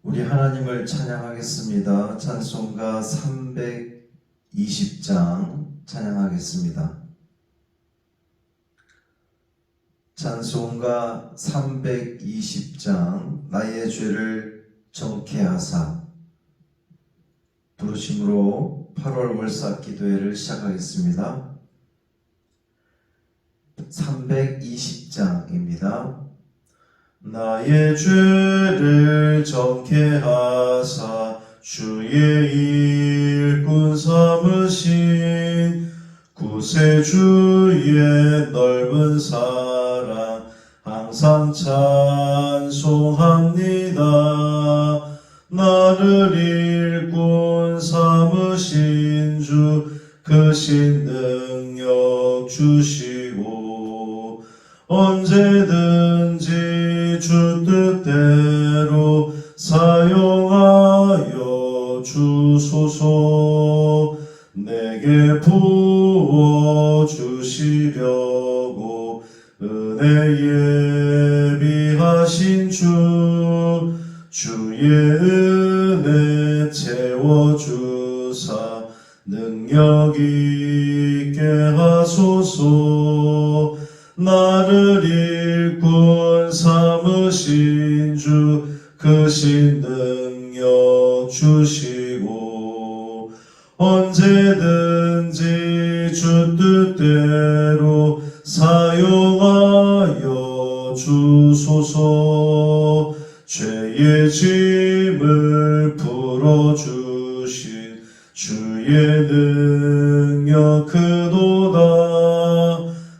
우리 하나님을 찬양하겠습니다. 찬송가 320장 찬양하겠습니다. 찬송가 320장 나의 죄를 정케하사 부르심으로 8월 월삭 기도회를 시작하겠습니다. 320장입니다. 나의 죄를 정케하사 주의 일꾼 삼으신 구세주의 넓은 사랑 항상 찬송합니다. 나를 일꾼 삼으신 주 크신 능력 주시고 언제든지 주 뜻대로 사용하여 주소서. 내게 부어주시려고 은혜 예비하신 주의 은혜 채워주사 능력 있게 하소서. 나를 일꾼 삼으신 주 크신 능력 주시고 언제든지 주 뜻대로 사용하여 주소서. 죄의 짐을 풀어주신 주의 능력 크도다.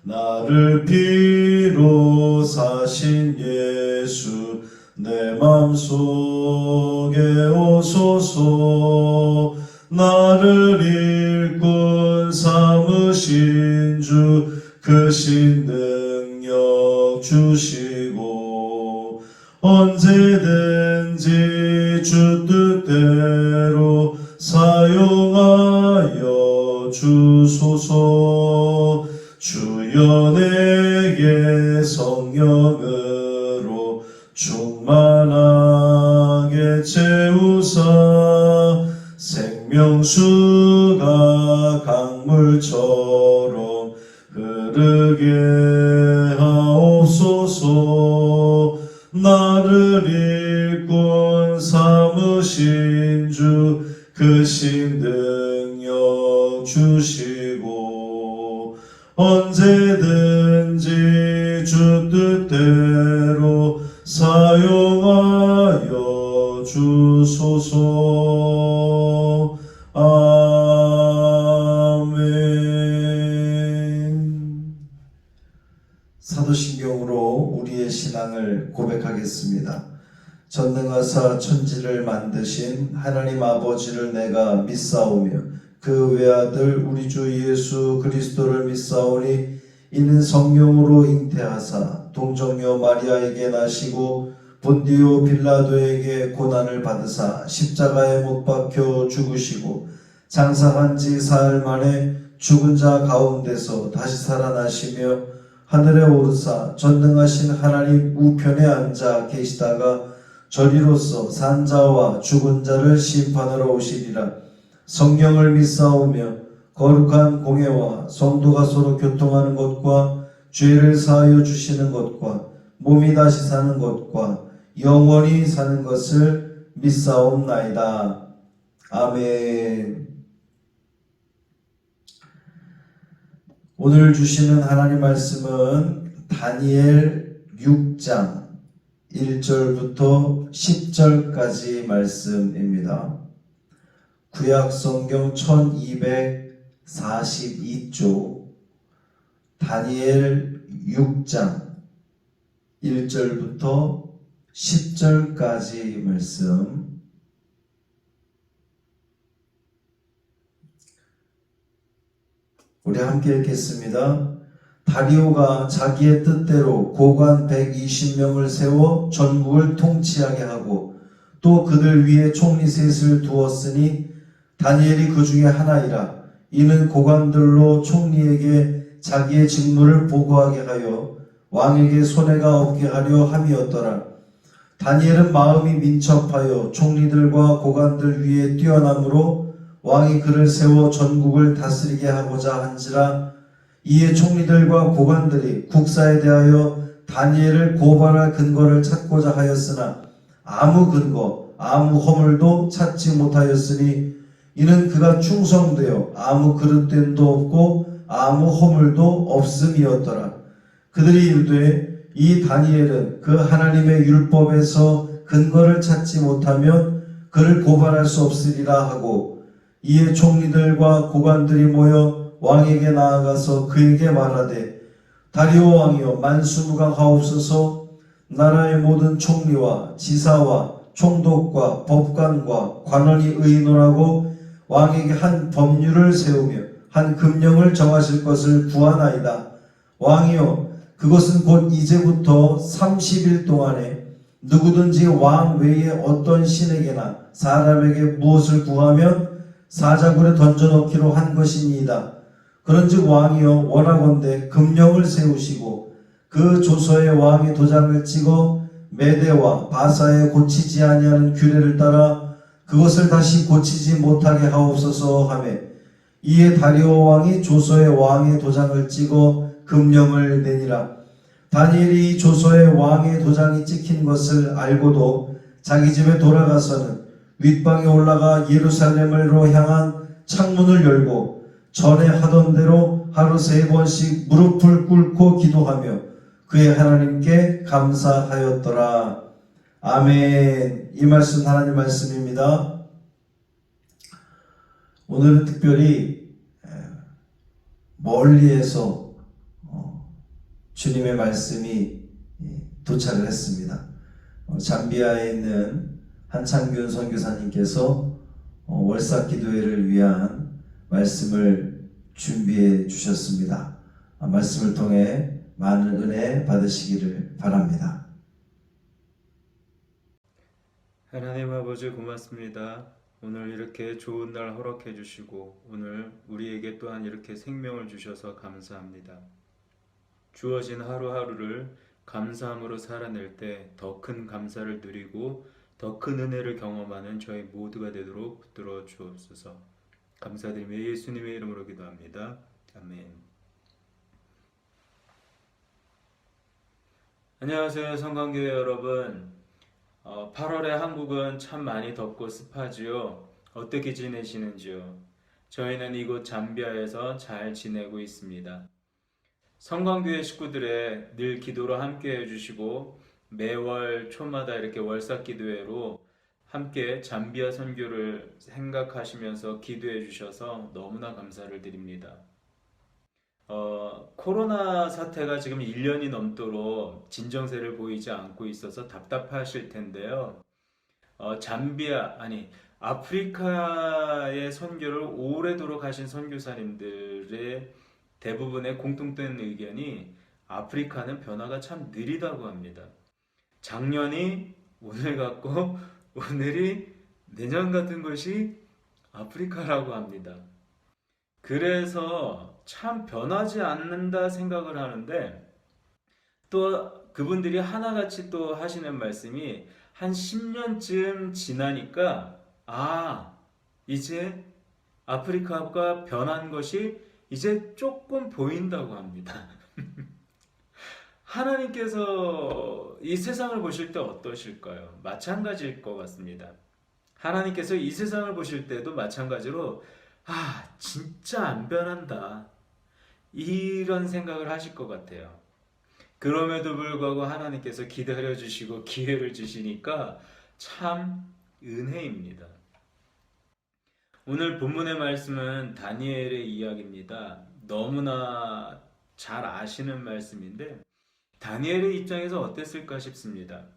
나를 피로 사신 예수 내 맘속에 오소서. 나를 일꾼 삼으신 주 크신 능력 주시고 언제든지 주 뜻대로 사용하여 주소서. 주여 내게 성령으로 충만하게 채우사 생명수가 강물처럼 흐르게 하옵소서. 나를 일꾼 삼으신 주 크신 능력 주시고 언제든지 주 뜻대로 사용하여 주소서. 아멘. 사도신경으로 우리의 신앙을 고백하겠습니다. 전능하사 천지를 만드신 하나님 아버지를 내가 믿사오며 그 외아들 우리 주 예수 그리스도를 믿사오니 이는 성령으로 잉태하사 동정녀 마리아에게 나시고 본디오 빌라도에게 고난을 받으사 십자가에 못 박혀 죽으시고 장사한 지 사흘 만에 죽은 자 가운데서 다시 살아나시며 하늘에 오르사 전능하신 하나님 우편에 앉아 계시다가 저리로서 산 자와 죽은 자를 심판하러 오시리라. 성령을 믿사오며 거룩한 공예와 성도가 서로 교통하는 것과 죄를 사하여 주시는 것과 몸이 다시 사는 것과 영원히 사는 것을 믿사옵나이다. 아멘. 오늘 주시는 하나님 말씀은 다니엘 6장 1절부터 10절까지 말씀입니다. 구약 성경 1242쪽 다니엘 6장 1절부터 10절까지 말씀. 우리 함께 읽겠습니다. 다리오가 자기의 뜻대로 고관 120명을 세워 전국을 통치하게 하고 또 그들 위에 총리 셋을 두었으니 다니엘이 그 중에 하나이라. 이는 고관들로 총리에게 자기의 직무를 보고하게 하여 왕에게 손해가 없게 하려 함이었더라. 다니엘은 마음이 민첩하여 총리들과 고관들 위에 뛰어남으로 왕이 그를 세워 전국을 다스리게 하고자 한지라. 이에 총리들과 고관들이 국사에 대하여 다니엘을 고발할 근거를 찾고자 하였으나 아무 근거, 아무 허물도 찾지 못하였으니 이는 그가 충성되어 아무 그릇됨도 없고 아무 허물도 없음이었더라. 그들이 이르되 이 다니엘은 그 하나님의 율법에서 근거를 찾지 못하면 그를 고발할 수 없으리라 하고, 이에 총리들과 고관들이 모여 왕에게 나아가서 그에게 말하되 다리오 왕이여 만수무강하옵소서. 나라의 모든 총리와 지사와 총독과 법관과 관원이 의논하고 왕에게 한 법률을 세우며 한 금령을 정하실 것을 구하나이다. 왕이여 그것은 곧 이제부터 30일 동안에 누구든지 왕 외에 어떤 신에게나 사람에게 무엇을 구하면 사자굴에 던져넣기로 한 것이니이다. 그런즉 왕이여 원하건대 금령을 세우시고 그 조서에 왕의 도장을 찍어 메대와 바사에 고치지 아니하는 규례를 따라 그것을 다시 고치지 못하게 하옵소서 하매, 이에 다리오 왕이 조서에 왕의 도장을 찍어 금령을 내니라. 다니엘이 이 조서에 왕의 도장이 찍힌 것을 알고도 자기 집에 돌아가서는 윗방에 올라가 예루살렘으로 향한 창문을 열고 전에 하던 대로 하루 3번씩 무릎을 꿇고 기도하며 그의 하나님께 감사하였더라. 아멘. 이 말씀 하나님 말씀입니다. 오늘은 특별히 멀리에서 주님의 말씀이 도착을 했습니다. 잠비아에 있는 한창균 선교사님께서 월삭 기도회를 위한 말씀을 준비해 주셨습니다. 말씀을 통해 많은 은혜 받으시기를 바랍니다. 하나님 아버지 고맙습니다. 오늘 이렇게 좋은 날 허락해 주시고 오늘 우리에게 또한 이렇게 생명을 주셔서 감사합니다. 주어진 하루하루를 감사함으로 살아낼 때 더 큰 감사를 누리고 더 큰 은혜를 경험하는 저희 모두가 되도록 붙들어 주옵소서. 감사드리며 예수님의 이름으로 기도합니다. 아멘. 안녕하세요 성광교회 여러분. 8월에 한국은 참 많이 덥고 습하지요. 어떻게 지내시는지요? 저희는 이곳 잠비아에서 잘 지내고 있습니다. 성광교회 식구들의 늘 기도로 함께 해주시고 매월 초마다 이렇게 월삭 기도회로 함께 잠비아 선교를 생각하시면서 기도해 주셔서 너무나 감사를 드립니다. 코로나 사태가 지금 1년이 넘도록 진정세를 보이지 않고 있어서 답답하실 텐데요. 아프리카의 선교를 오래도록 하신 선교사님들의 대부분의 공통된 의견이 아프리카는 변화가 참 느리다고 합니다. 작년이 오늘 같고 오늘이 내년 같은 것이 아프리카라고 합니다. 그래서 참 변하지 않는다 생각을 하는데 또 그분들이 하나같이 또 하시는 말씀이 한 10년쯤 지나니까 이제 아프리카가 변한 것이 이제 조금 보인다고 합니다. 하나님께서 이 세상을 보실 때 어떠실까요? 마찬가지일 것 같습니다. 하나님께서 이 세상을 보실 때도 마찬가지로 진짜 안 변한다 이런 생각을 하실 것 같아요. 그럼에도 불구하고 하나님께서 기다려 주시고 기회를 주시니까 참 은혜입니다. 오늘 본문의 말씀은 다니엘의 이야기입니다. 너무나 잘 아시는 말씀인데 다니엘의 입장에서 어땠을까 싶습니다.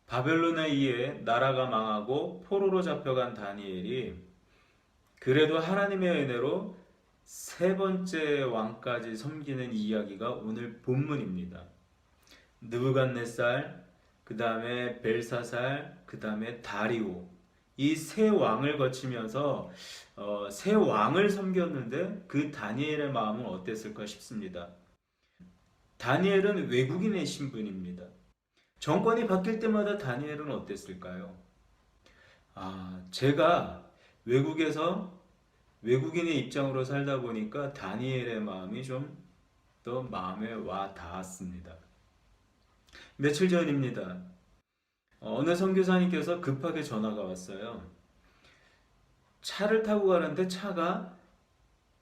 바벨론에 의해 나라가 망하고 포로로 잡혀간 다니엘이 그래도 하나님의 은혜로 3번째 왕까지 섬기는 이야기가 오늘 본문입니다. 느부갓네살, 그 다음에 벨사살, 그 다음에 다리오, 이 3왕을 거치면서 3왕을 섬겼는데 그 다니엘의 마음은 어땠을까 싶습니다. 다니엘은 외국인의 신분입니다. 정권이 바뀔 때마다 다니엘은 어땠을까요? 제가 외국에서 외국인의 입장으로 살다 보니까 다니엘의 마음이 좀 더 마음에 와 닿았습니다. 며칠 전입니다. 어느 선교사님께서 급하게 전화가 왔어요. 차를 타고 가는데 차가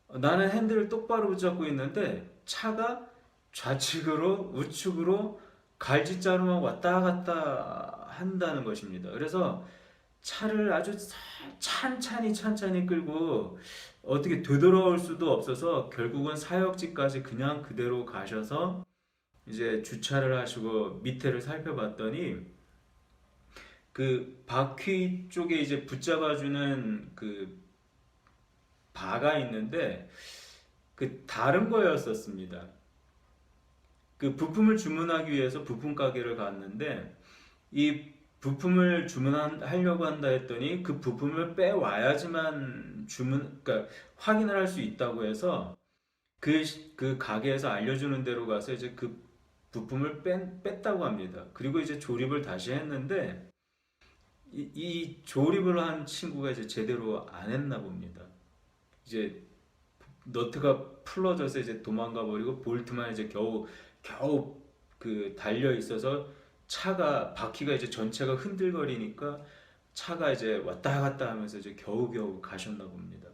나는 핸들을 똑바로 붙잡고 있는데 차가 좌측으로 우측으로 갈짓자루만 왔다 갔다 한다는 것입니다. 그래서 차를 아주 찬찬히 끌고 어떻게 되돌아올 수도 없어서 결국은 사역지까지 그냥 그대로 가셔서 이제 주차를 하시고 밑에를 살펴봤더니 그 바퀴 쪽에 이제 붙잡아주는 그 바가 있는데 그 다른 거였었습니다. 그 부품을 주문하기 위해서 부품 가게를 갔는데 이 부품을 주문하려고 한다 했더니 그 부품을 빼와야지만 그러니까 확인을 할 수 있다고 해서 그 가게에서 알려주는 대로 가서 이제 그 부품을 뺐다고 합니다. 그리고 이제 조립을 다시 했는데 이 조립을 한 친구가 이제 제대로 안 했나 봅니다. 이제 너트가 풀러져서 이제 도망가 버리고 볼트만 이제 겨우 그 달려 있어서 차가 바퀴가 이제 전체가 흔들거리니까 차가 이제 왔다 갔다 하면서 이제 겨우겨우 가셨나 봅니다.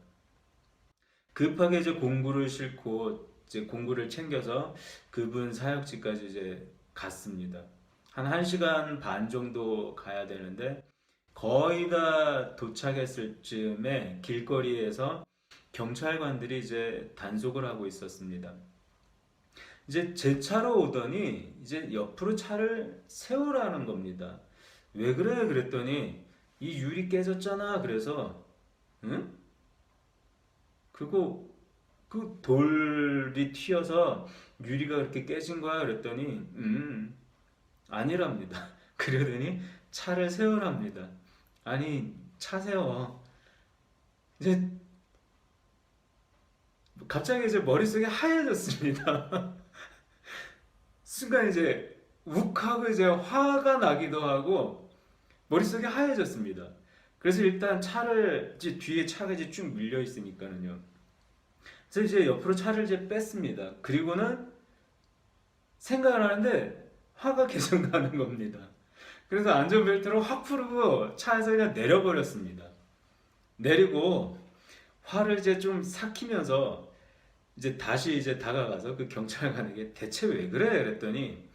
급하게 이제 공구를 싣고 이제 공구를 챙겨서 그분 사역지까지 이제 갔습니다. 한 1시간 반 정도 가야 되는데 거의 다 도착했을 즈음에 길거리에서 경찰관들이 이제 단속을 하고 있었습니다. 이제 제 차로 오더니 이제 옆으로 차를 세우라는 겁니다. 왜 그래? 그랬더니 이 유리 깨졌잖아. 그래서 응? 그리고 그 돌이 튀어서 유리가 그렇게 깨진 거야. 그랬더니 아니랍니다. 그러더니 차를 세우랍니다. 아니 차 세워. 이제 갑자기 이제 머릿속이 하얘졌습니다. 순간 이제 욱하고 이제 화가 나기도 하고 머릿속이 하얘졌습니다. 그래서 일단 차를 이제 뒤에 차가 이제 쭉 밀려 있으니까는요. 그래서 이제 옆으로 차를 이제 뺐습니다. 그리고는 생각을 하는데 화가 계속 나는 겁니다. 그래서 안전벨트를 확 풀고 차에서 그냥 내려버렸습니다. 내리고 화를 이제 좀 삭히면서 이제 다시 이제 다가가서 그 경찰관에게 대체 왜 그래? 그랬더니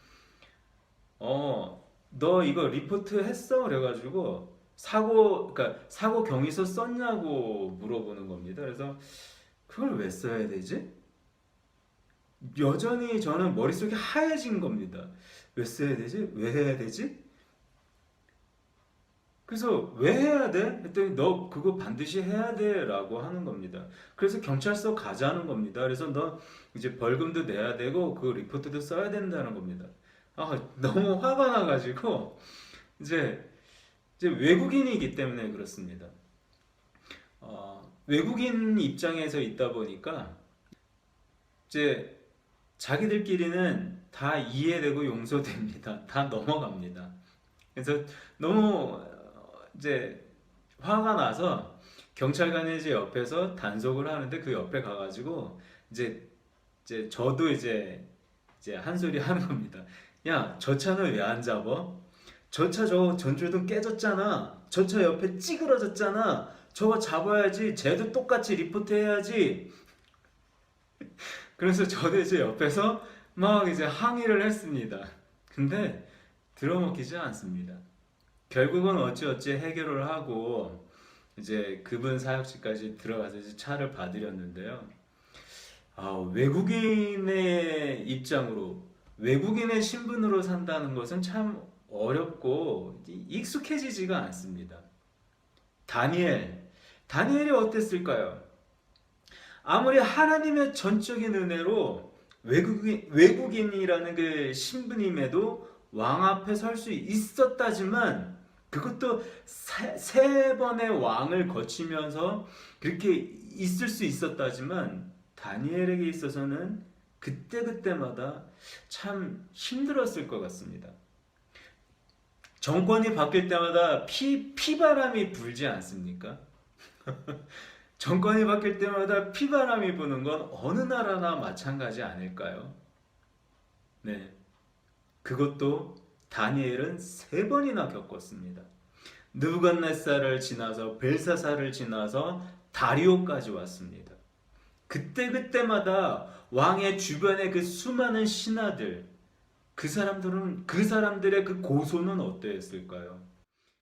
너 이거 리포트 했어? 그래가지고 그러니까 사고 경위서 썼냐고 물어보는 겁니다. 그래서 그걸 왜 써야 되지? 여전히 저는 머릿속이 하얘진 겁니다. 왜 써야 되지? 왜 해야 되지? 그래서 왜 해야 돼? 했더니 너 그거 반드시 해야 돼 라고 하는 겁니다. 그래서 경찰서 가자는 겁니다. 그래서 너 이제 벌금도 내야 되고 그 리포트도 써야 된다는 겁니다. 너무 화가 나가지고 이제 외국인이기 때문에 그렇습니다. 외국인 입장에서 있다 보니까 이제 자기들끼리는 다 이해되고 용서됩니다. 다 넘어갑니다. 그래서 너무 이제 화가 나서 경찰관이 이제 옆에서 단속을 하는데 그 옆에 가가지고 이제 저도 이제 한 소리 하는 겁니다. 야, 저 차는 왜 안 잡아? 저 차 저 전조등 깨졌잖아. 저 차 옆에 찌그러졌잖아. 저거 잡아야지. 쟤도 똑같이 리포트 해야지. 그래서 저도 이제 옆에서 막 이제 항의를 했습니다. 근데 들어먹히지 않습니다. 결국은 어찌어찌 해결을 하고 이제 그분 사역지까지 들어가서 이제 차를 받으렸는데요. 외국인의 입장으로 외국인의 신분으로 산다는 것은 참 어렵고 익숙해지지가 않습니다. 다니엘이 어땠을까요? 아무리 하나님의 전적인 은혜로 외국인이라는 그 신분임에도 왕 앞에 설 수 있었다지만 그것도 세 번의 왕을 거치면서 그렇게 있을 수 있었다지만 다니엘에게 있어서는 그때마다 참 힘들었을 것 같습니다. 정권이 바뀔 때마다 피바람이 불지 않습니까? 정권이 바뀔 때마다 피바람이 부는 건 어느 나라나 마찬가지 아닐까요? 네. 그것도 다니엘은 3번이나 겪었습니다. 느부갓네살을 지나서 벨사살을 지나서 다리오까지 왔습니다. 그때마다 왕의 주변의 그 수많은 신하들, 그 사람들의 그 고소는 어떠했을까요?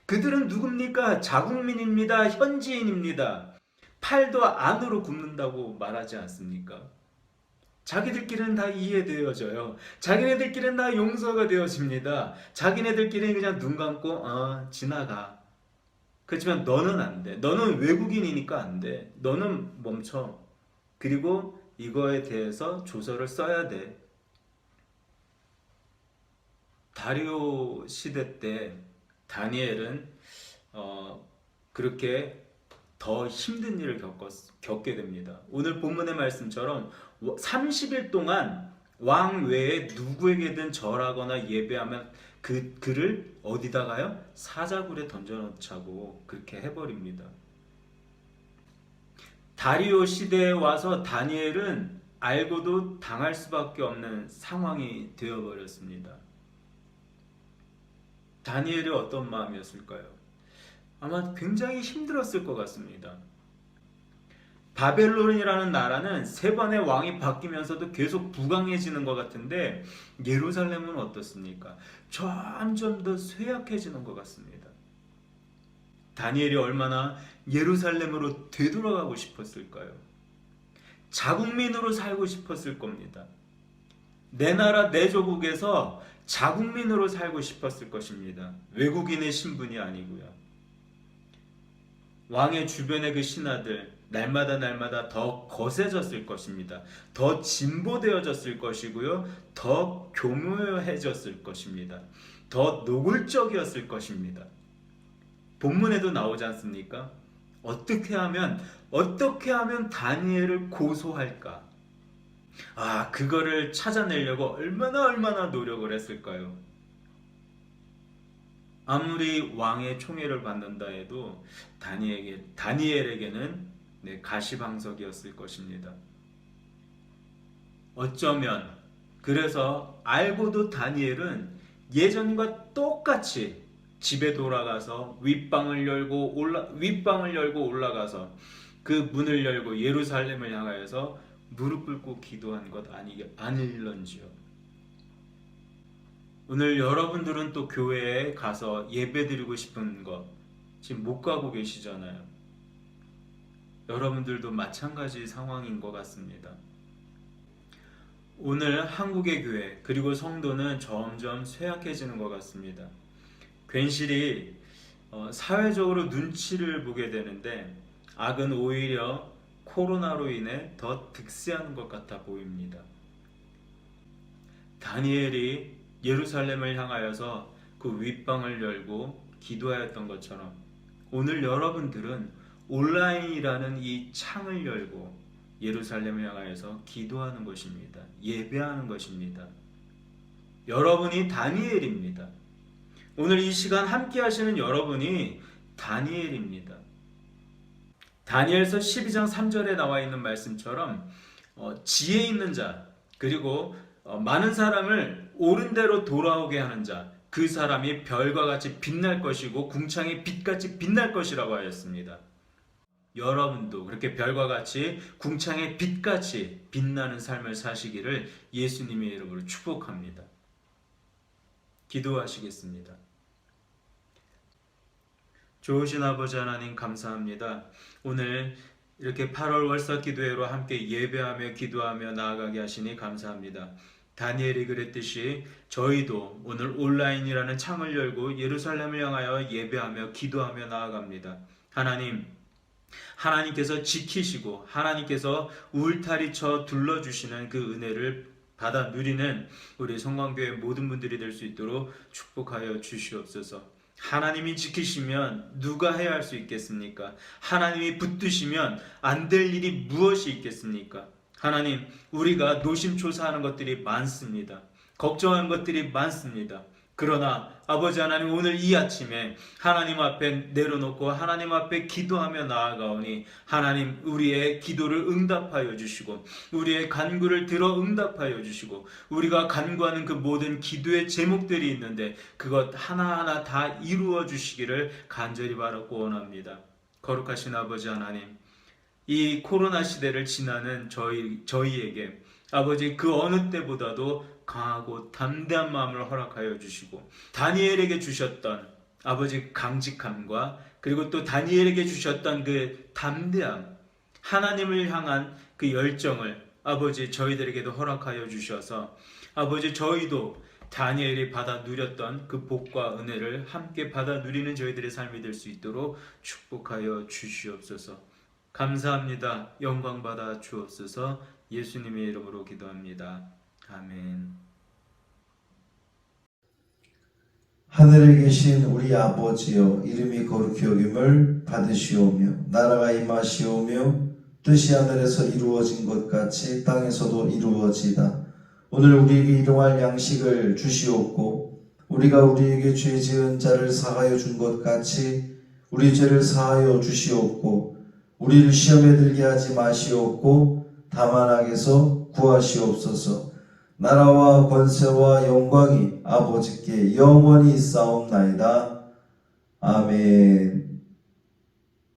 그들은 누굽니까? 자국민입니다. 현지인입니다. 팔도 안으로 굽는다고 말하지 않습니까? 자기들끼리는 다 이해되어져요. 자기네들끼리는 다 용서가 되어집니다. 자기네들끼리는 그냥 눈 감고 지나가. 그렇지만 너는 안 돼. 너는 외국인이니까 안 돼. 너는 멈춰. 그리고 이거에 대해서 조서를 써야 돼. 다리오 시대 때 다니엘은 그렇게 더 힘든 일을 겪게 됩니다. 오늘 본문의 말씀처럼 30일 동안 왕 외에 누구에게든 절하거나 예배하면 그를 어디다가요? 사자굴에 던져놓자고 그렇게 해버립니다. 다리오 시대에 와서 다니엘은 알고도 당할 수밖에 없는 상황이 되어버렸습니다. 다니엘이 어떤 마음이었을까요? 아마 굉장히 힘들었을 것 같습니다. 바벨론이라는 나라는 3번의 왕이 바뀌면서도 계속 부강해지는 것 같은데 예루살렘은 어떻습니까? 점점 더 쇠약해지는 것 같습니다. 다니엘이 얼마나 예루살렘으로 되돌아가고 싶었을까요? 자국민으로 살고 싶었을 겁니다. 내 나라 내 조국에서 자국민으로 살고 싶었을 것입니다. 외국인의 신분이 아니고요. 왕의 주변의 그 신하들 날마다 더 거세졌을 것입니다. 더 진보되어졌을 것이고요. 더 교묘해졌을 것입니다. 더 노골적이었을 것입니다. 본문에도 나오지 않습니까? 어떻게 하면 다니엘을 고소할까? 그거를 찾아내려고 얼마나 노력을 했을까요? 아무리 왕의 총애를 받는다 해도 다니엘에게는 가시방석이었을 것입니다. 어쩌면 그래서 알고도 다니엘은 예전과 똑같이 집에 돌아가서 윗방을 열고 올라가서 그 문을 열고 예루살렘을 향하여서 무릎 꿇고 기도한 것 아닐런지요. 오늘 여러분들은 또 교회에 가서 예배드리고 싶은 것 지금 못 가고 계시잖아요. 여러분들도 마찬가지 상황인 것 같습니다. 오늘 한국의 교회 그리고 성도는 점점 쇠약해지는 것 같습니다. 괜시리 사회적으로 눈치를 보게 되는데 악은 오히려 코로나로 인해 더 득세하는 것 같아 보입니다. 다니엘이 예루살렘을 향하여서 그 윗방을 열고 기도하였던 것처럼 오늘 여러분들은 온라인이라는 이 창을 열고 예루살렘을 향하여서 기도하는 것입니다. 예배하는 것입니다. 여러분이 다니엘입니다. 오늘 이 시간 함께 하시는 여러분이 다니엘입니다. 다니엘서 12장 3절에 나와 있는 말씀처럼 지혜 있는 자 그리고 많은 사람을 옳은 대로 돌아오게 하는 자 그 사람이 별과 같이 빛날 것이고 궁창의 빛같이 빛날 것이라고 하였습니다. 여러분도 그렇게 별과 같이 궁창의 빛같이 빛나는 삶을 사시기를 예수님의 이름으로 축복합니다. 기도하시겠습니다. 좋으신 아버지 하나님 감사합니다. 오늘 이렇게 8월 월사 기도회로 함께 예배하며 기도하며 나아가게 하시니 감사합니다. 다니엘이 그랬듯이 저희도 오늘 온라인이라는 창을 열고 예루살렘을 향하여 예배하며 기도하며 나아갑니다. 하나님께서 지키시고 하나님께서 울타리쳐 둘러주시는 그 은혜를 받아 누리는 우리 성광교회 모든 분들이 될 수 있도록 축복하여 주시옵소서. 하나님이 지키시면 누가 해야 할 수 있겠습니까? 하나님이 붙드시면 안 될 일이 무엇이 있겠습니까? 하나님, 우리가 노심초사하는 것들이 많습니다. 걱정하는 것들이 많습니다. 그러나 아버지 하나님, 오늘 이 아침에 하나님 앞에 내려놓고 하나님 앞에 기도하며 나아가오니 하나님, 우리의 기도를 응답하여 주시고 우리의 간구를 들어 응답하여 주시고 우리가 간구하는 그 모든 기도의 제목들이 있는데 그것 하나하나 다 이루어 주시기를 간절히 바라고 원합니다. 거룩하신 아버지 하나님, 이 코로나 시대를 지나는 저희에게 아버지, 그 어느 때보다도 강하고 담대한 마음을 허락하여 주시고 다니엘에게 주셨던 아버지 강직함과 그리고 또 다니엘에게 주셨던 그 담대함, 하나님을 향한 그 열정을 아버지 저희들에게도 허락하여 주셔서 아버지, 저희도 다니엘이 받아 누렸던 그 복과 은혜를 함께 받아 누리는 저희들의 삶이 될 수 있도록 축복하여 주시옵소서. 감사합니다. 영광 받아 주옵소서. 예수님의 이름으로 기도합니다. 아멘. 하늘에 계신 우리 아버지여, 이름이 거룩히 여김을 받으시오며 나라가 임하시오며 뜻이 하늘에서 이루어진 것 같이 땅에서도 이루어지다. 오늘 우리에게 일용할 양식을 주시옵고 우리가 우리에게 죄 지은 자를 사하여 준 것 같이 우리 죄를 사하여 주시옵고 우리를 시험에 들게 하지 마시옵고 다만 악에서 구하시옵소서. 나라와 권세와 영광이 아버지께 영원히 있사옵나이다. 아멘.